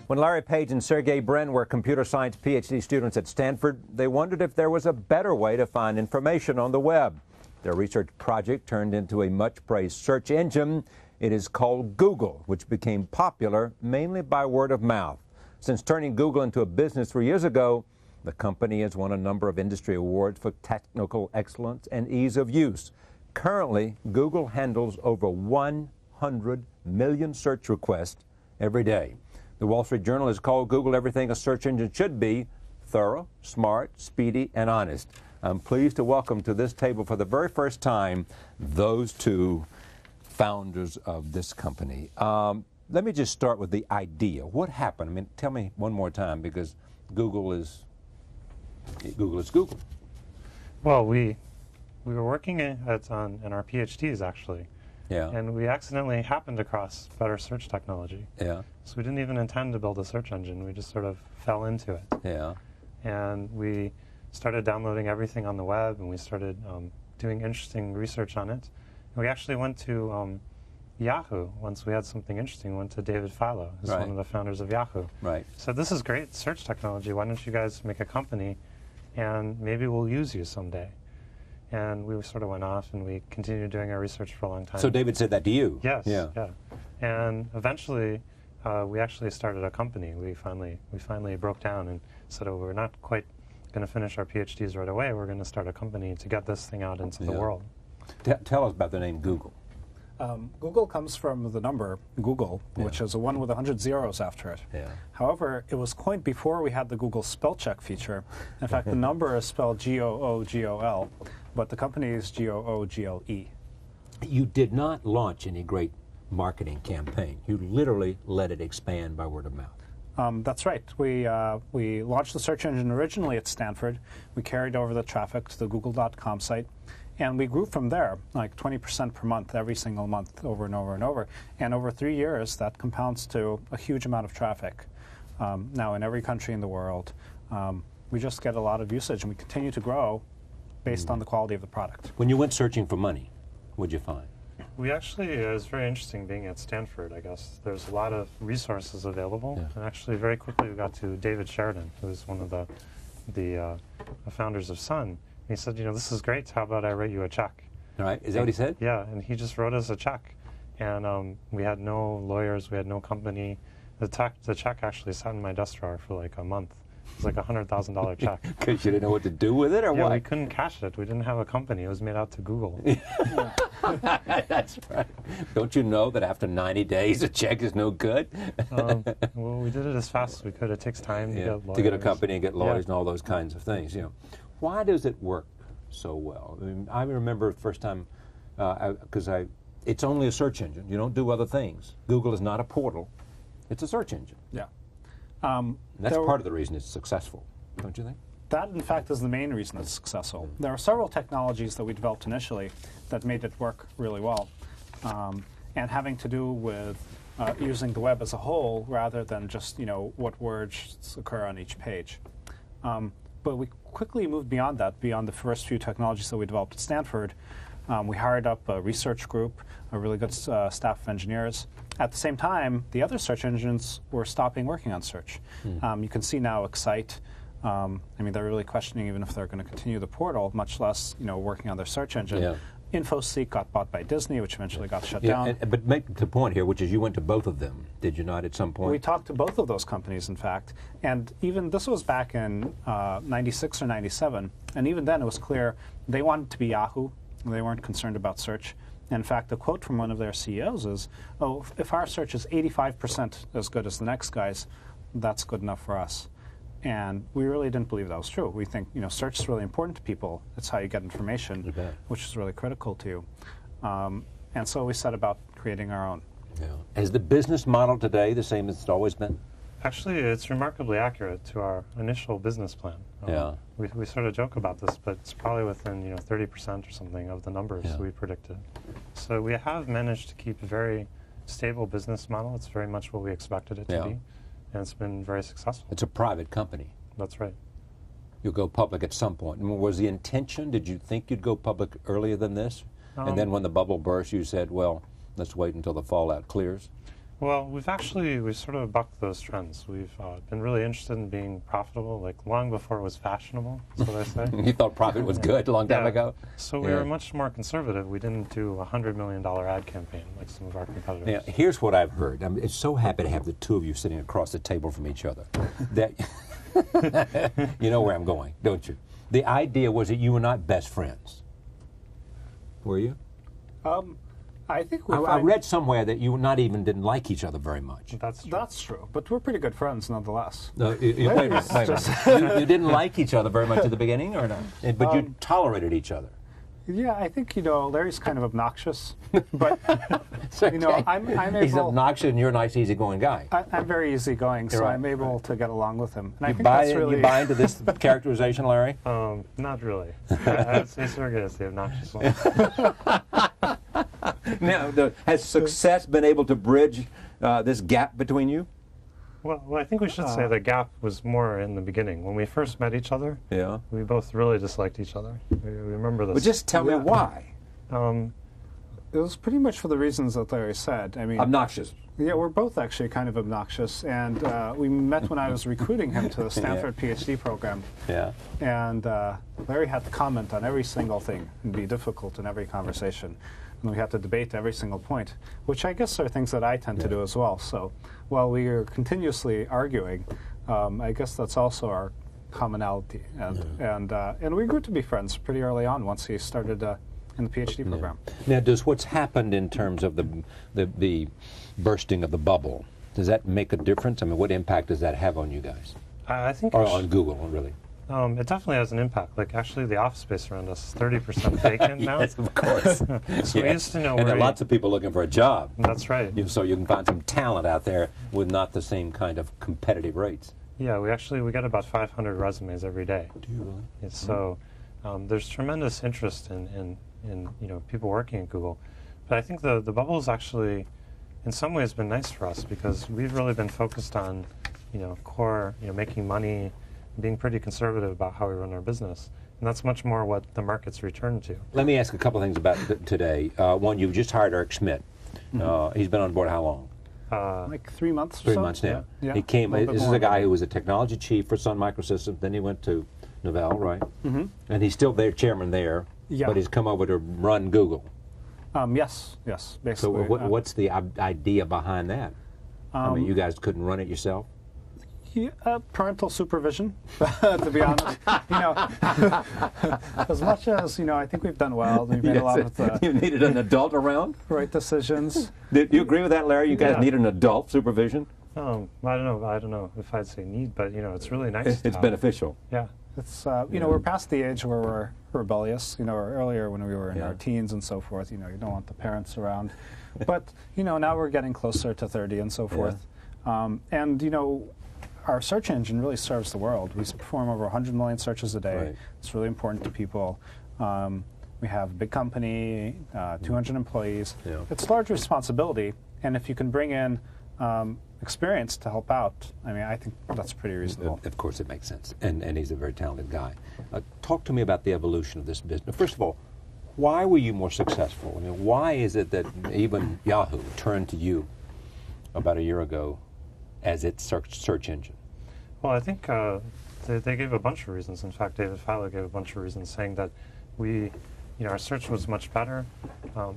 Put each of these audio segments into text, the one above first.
When Larry Page and Sergey Brin were computer science PhD students at Stanford, they wondered if there was a better way to find information on the web. Their research project turned into a much-praised search engine. It is called Google, which became popular mainly by word of mouth. Since turning Google into a business 3 years ago, the company has won a number of industry awards for technical excellence and ease of use. Currently, Google handles over 100 million search requests every day. The Wall Street Journal has called Google everything a search engine should be: thorough, smart, speedy, and honest. I'm pleased to welcome to this table for the very first time those two founders of this company. Let me just start with the idea. What happened? I mean, tell me one more time, because Google is Google. Well, we were working in our PhDs, actually. Yeah. And we accidentally happened across better search technology. Yeah. So we didn't even intend to build a search engine. We just sort of fell into it. Yeah. And we started downloading everything on the web, and we started doing interesting research on it. And we actually went to Yahoo. Once we had something interesting, we went to David Filo, who's Right. one of the founders of Yahoo. Right. So this is great search technology. Why don't you guys make a company, and maybe we'll use you someday. And we sort of went off, and we continued doing our research for a long time. So David said that to you? Yes. Yeah. Yeah. And eventually, we actually started a company. We finally broke down and said, "Oh, we're not quite going to finish our PhDs right away. We're going to start a company to get this thing out into the world." Tell us about the name Google. Google comes from the number Google, which is a 1 with 100 zeros after it. Yeah. However, it was coined before we had the Google spell check feature. In fact, the number is spelled G-O-O-G-O-L, but the company is G-O-O-G-L-E. You did not launch any great marketing campaign. You literally let it expand by word of mouth. That's right. We launched the search engine originally at Stanford. We carried over the traffic to the Google.com site. And we grew from there, like 20% per month, every single month, over and over and over. And over 3 years, that compounds to a huge amount of traffic. Now, in every country in the world, we just get a lot of usage, and we continue to grow based on the quality of the product. When you went searching for money, what'd you find? We actually, it was very interesting being at Stanford, I guess. There's a lot of resources available. Yeah. And actually, very quickly, we got to David Sheridan, who's one of the founders of Sun. He said, "You know, this is great. How about I write you a check?" All right. Is that what he said? Yeah, and he just wrote us a check. And we had no lawyers. We had no company. The check actually sat in my desk drawer for like a month. It was like a $100,000 check. Because you didn't know what to do with it, or Yeah, what? we couldn't cash it. We didn't have a company. It was made out to Google. That's right. Don't you know that after 90 days a check is no good? Well, we did it as fast as we could. It takes time to get lawyers. To get a company and get lawyers Yeah. and all those kinds of things. You know, why does it work so well? I mean, I remember the first time, because it's only a search engine. You don't do other things. Google is not a portal. It's a search engine. Yeah. And that's part of the reason it's successful, don't you think? That, in fact, is the main reason it's successful. There are several technologies that we developed initially that made it work really well, and having to do with using the web as a whole rather than just, you know, what words occur on each page. But we quickly moved beyond that, beyond the first few technologies that we developed at Stanford. We hired up a research group, a really good staff of engineers. At the same time, the other search engines were stopping working on search. You can see now Excite. I mean, they're really questioning even if they're going to continue the portal, much less, you know, working on their search engine. Yeah. InfoSeek got bought by Disney, which eventually got shut down. But make the point here, which is you went to both of them, did you not, at some point? We talked to both of those companies, in fact, and even this was back in 96 or 97, and even then it was clear they wanted to be Yahoo. They weren't concerned about search. In fact, the quote from one of their CEOs is, "Oh, if our search is 85% as good as the next guy's, that's good enough for us." And we really didn't believe that was true. We think, you know, search is really important to people. It's how you get information, which is really critical to you. And so we set about creating our own. Yeah. Is the business model today the same as it's always been? Actually, it's remarkably accurate to our initial business plan. We sort of joke about this, but it's probably within 30% or something of the numbers we predicted. So we have managed to keep a very stable business model. It's very much what we expected it to be, and it's been very successful. It's a private company. That's right. You'll go public at some point. I mean, was the intention, did you think you'd go public earlier than this? And then when the bubble burst, you said, well, let's wait until the fallout clears? Well, we've sort of bucked those trends. We've been really interested in being profitable, like long before it was fashionable. That's what I say. You thought profit was good a long time ago? So we were much more conservative. We didn't do a $100 million ad campaign like some of our competitors. Yeah, here's what I've heard. I'm so happy to have the two of you sitting across the table from each other. That you know where I'm going, don't you? The idea was that you were not best friends. Were you? I think I read somewhere that you didn't like each other very much. That's true, but we're pretty good friends nonetheless. Wait a minute. You didn't like each other very much at the beginning, or not? But you tolerated each other. Yeah, I think, Larry's kind of obnoxious, but, I'm able... He's obnoxious and you're a nice, easygoing guy. I'm very easygoing, so I'm able to get along with him. And you buy into this characterization, Larry? Not really. I'd say Sergey is the obnoxious one. Now, has success been able to bridge this gap between you? Well, I think we should say the gap was more in the beginning. When we first met each other, we both really disliked each other. We remember this. Well, just tell me why. It was pretty much for the reasons that Larry said. I mean, obnoxious. Yeah, we're both actually kind of obnoxious, and we met when I was recruiting him to the Stanford PhD program. Yeah. And Larry had to comment on every single thing and be difficult in every conversation. And we had to debate every single point, which I guess are things that I tend to do as well. So while we are continuously arguing, I guess that's also our commonality. And we grew to be friends pretty early on once he started in the PhD program. Now, does what's happened in terms of the bursting of the bubble, does that make a difference? I mean, what impact does that have on you guys? I think or on Google, really? It definitely has an impact. Like, actually, the office space around us is 30% vacant now. Yes, of course. So we used to know and there are lots of people looking for a job. That's right. So you can find some talent out there with not the same kind of competitive rates. Yeah, we get about 500 resumes every day. Do you really? Yeah, so there's tremendous interest in people working at Google. But I think the bubble has actually, in some ways, been nice for us because we've really been focused on, core, making money, being pretty conservative about how we run our business. And that's much more what the market's returned to. Let me ask a couple things about today. One, you've just hired Eric Schmidt. He's been on board how long? Like 3 months or so. 3 months now. Yeah. He came, this is a guy who was a technology chief for Sun Microsystems, then he went to Novell, right? And he's still their chairman there, but he's come over to run Google. Yes, basically. So what's the idea behind that? I mean, you guys couldn't run it yourself? Parental supervision, to be honest. As much as, I think we've done well. We've made a lot of you needed an adult around? Right decisions. Do you agree with that, Larry? You guys need an adult supervision? I don't know if I'd say need, but, it's really nice. It's beneficial. Yeah. It's, we're past the age where we're rebellious, or earlier when we were in our teens and so forth, you don't want the parents around. But, now we're getting closer to 30 and so forth. And, our search engine really serves the world. We perform over 100 million searches a day. Right. It's really important to people. We have a big company, 200 employees. Yeah. It's a large responsibility, and if you can bring in experience to help out, I think that's pretty reasonable. Of course, it makes sense, and he's a very talented guy. Talk to me about the evolution of this business. First of all, why were you more successful? Why is it that even Yahoo turned to you about a year ago as its search engine? Well, I think they gave a bunch of reasons. In fact, David Filo gave a bunch of reasons, saying that our search was much better.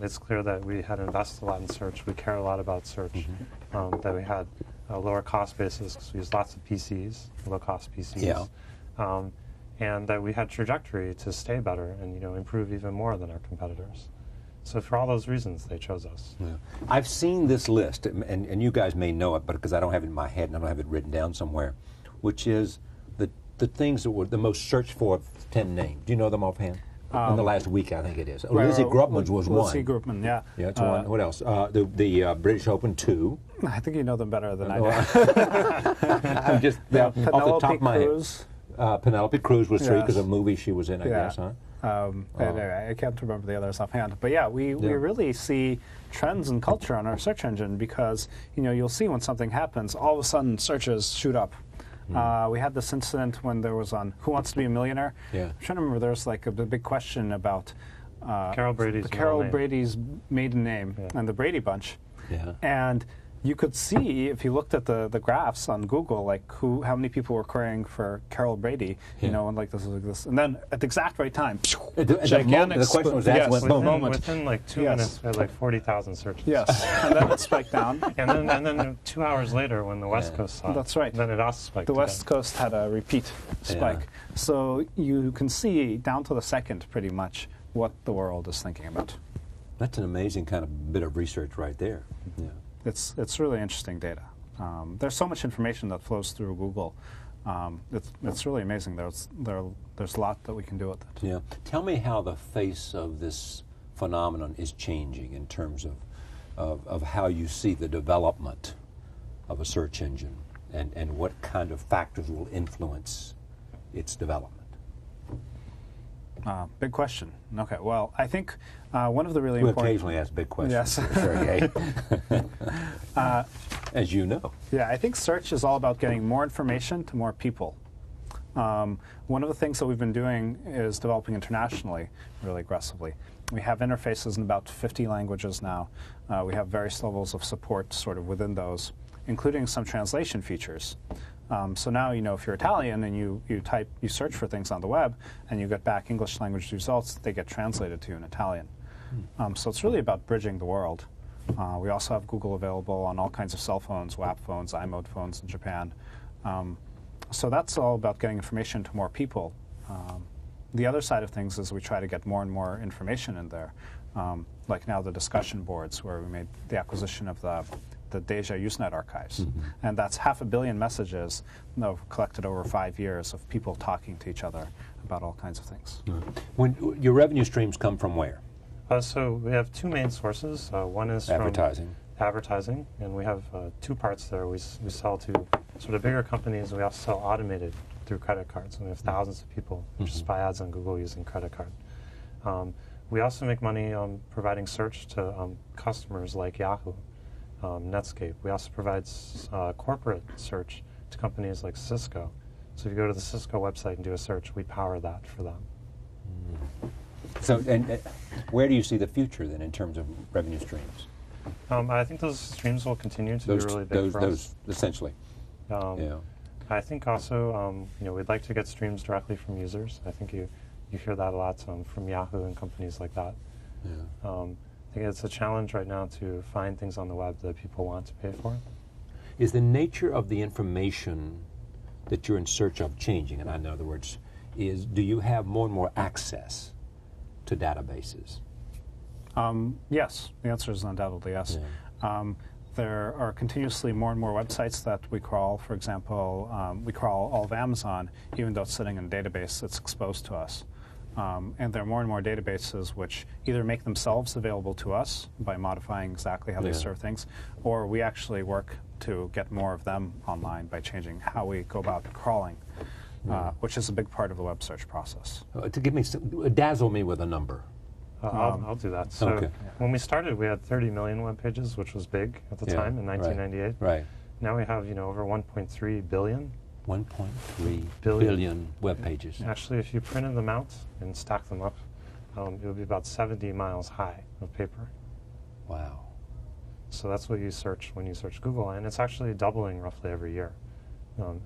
It's clear that we had invested a lot in search. We care a lot about search. That we had a lower cost basis because we used lots of PCs, low cost PCs. And that we had trajectory to stay better and improve even more than our competitors. So for all those reasons, they chose us. Yeah. I've seen this list, and you guys may know it, but because I don't have it in my head and I don't have it written down somewhere, which is the things that were the most searched for 10 names. Do you know them offhand? In the last week, I think it is. Lizzie Grubman's was one. Lizzie Grubman, yeah. Yeah, that's one. What else? The British Open, 2. I think you know them better than I do. I'm just off the top of my head. Penelope Cruz was 3 because of a movie she was in, I guess, huh? I can't remember the others offhand, but yeah, we really see trends in culture on our search engine because you'll see when something happens, all of a sudden searches shoot up. We had this incident when there was on Who Wants to Be a Millionaire. I'm trying to remember. There was like a big question about Carol Brady's maiden name and the Brady Bunch. Yeah. And You could see, if you looked at the graphs on Google, like how many people were querying for Carol Brady, you know, and like this, and then at the exact right time, gigantic. The question was asked within like 2 minutes, we had like 40,000 searches. Yes, and then it spiked down. and then 2 hours later, when the West Coast saw it, that's right. Then it also spiked. The West Coast had a repeat spike, so you can see down to the second, pretty much, what the world is thinking about. That's an amazing kind of bit of research right there. Yeah. It's really interesting data. There's so much information that flows through Google. It's really amazing. There's a lot that we can do with it. Yeah. Tell me how the face of this phenomenon is changing in terms of how you see the development of a search engine and what kind of factors will influence its development. Big question. Okay, well, I think one of the really important... We occasionally ask big questions, yes. Sergey. As you know. Yeah, I think search is all about getting more information to more people. One of the things that we've been doing is developing internationally really aggressively. We have interfaces in about 50 languages now. We have various levels of support sort of within those, including some translation features. So now, you know, if you're Italian and you search for things on the web and you get back English language results, they get translated to you in Italian. So it's really about bridging the world. We also have Google available on all kinds of cell phones, WAP phones, iMode phones in Japan. So that's all about getting information to more people. The other side of things is we try to get more and more information in there. Like now the discussion boards, where we made the acquisition of the Deja Usenet archives. And that's 500 million messages collected over 5 years of people talking to each other about all kinds of things. When your revenue streams come from where? So we have two main sources. One is advertising. From advertising, and we have two parts there. We sell to sort of bigger companies. We also sell automated through credit cards, and we have thousands of people who just buy ads on Google using credit card. We also make money providing search to customers like Yahoo. Netscape. We also provide corporate search to companies like Cisco. So if you go to the Cisco website and do a search, we power that for them. So, and where do you see the future then in terms of revenue streams? I think those streams will continue to be really big for us. Essentially. Yeah. I think also, you know, we'd like to get streams directly from users. I think you hear that a lot from Yahoo and companies like that. Yeah. I think it's a challenge right now to find things on the web that people want to pay for. Is the nature of the information that you're in search of changing? And in other words, do you have more and more access to databases? Yes, the answer is undoubtedly yes. Yeah. There are continuously more and more websites that we crawl. For example, we crawl all of Amazon, even though it's sitting in a database that's exposed to us. And there are more and more databases which either make themselves available to us by modifying exactly how they serve things, or we actually work to get more of them online by changing how we go about crawling, which is a big part of the web search process. To give me dazzle me with a number. I'll do that. So when we started, we had 30 million web pages, which was big at the time in 1998. Right. Now we have, you know, over 1.3 billion. 1.3 billion web pages. Actually, if you printed them out and stacked them up, it would be about 70 miles high of paper. Wow. So that's what you search when you search Google, and it's actually doubling roughly every year.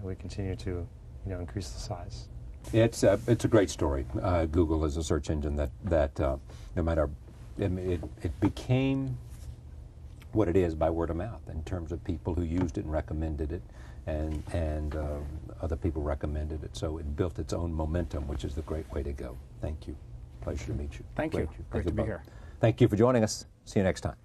We continue to, you know, increase the size. It's a great story. Google is a search engine that no matter, it became what it is by word of mouth in terms of people who used it and recommended it, and other people recommended it. So it built its own momentum, which is the great way to go. Thank you. Pleasure to meet you. Thank you. Great to be here. Thank you for joining us. See you next time.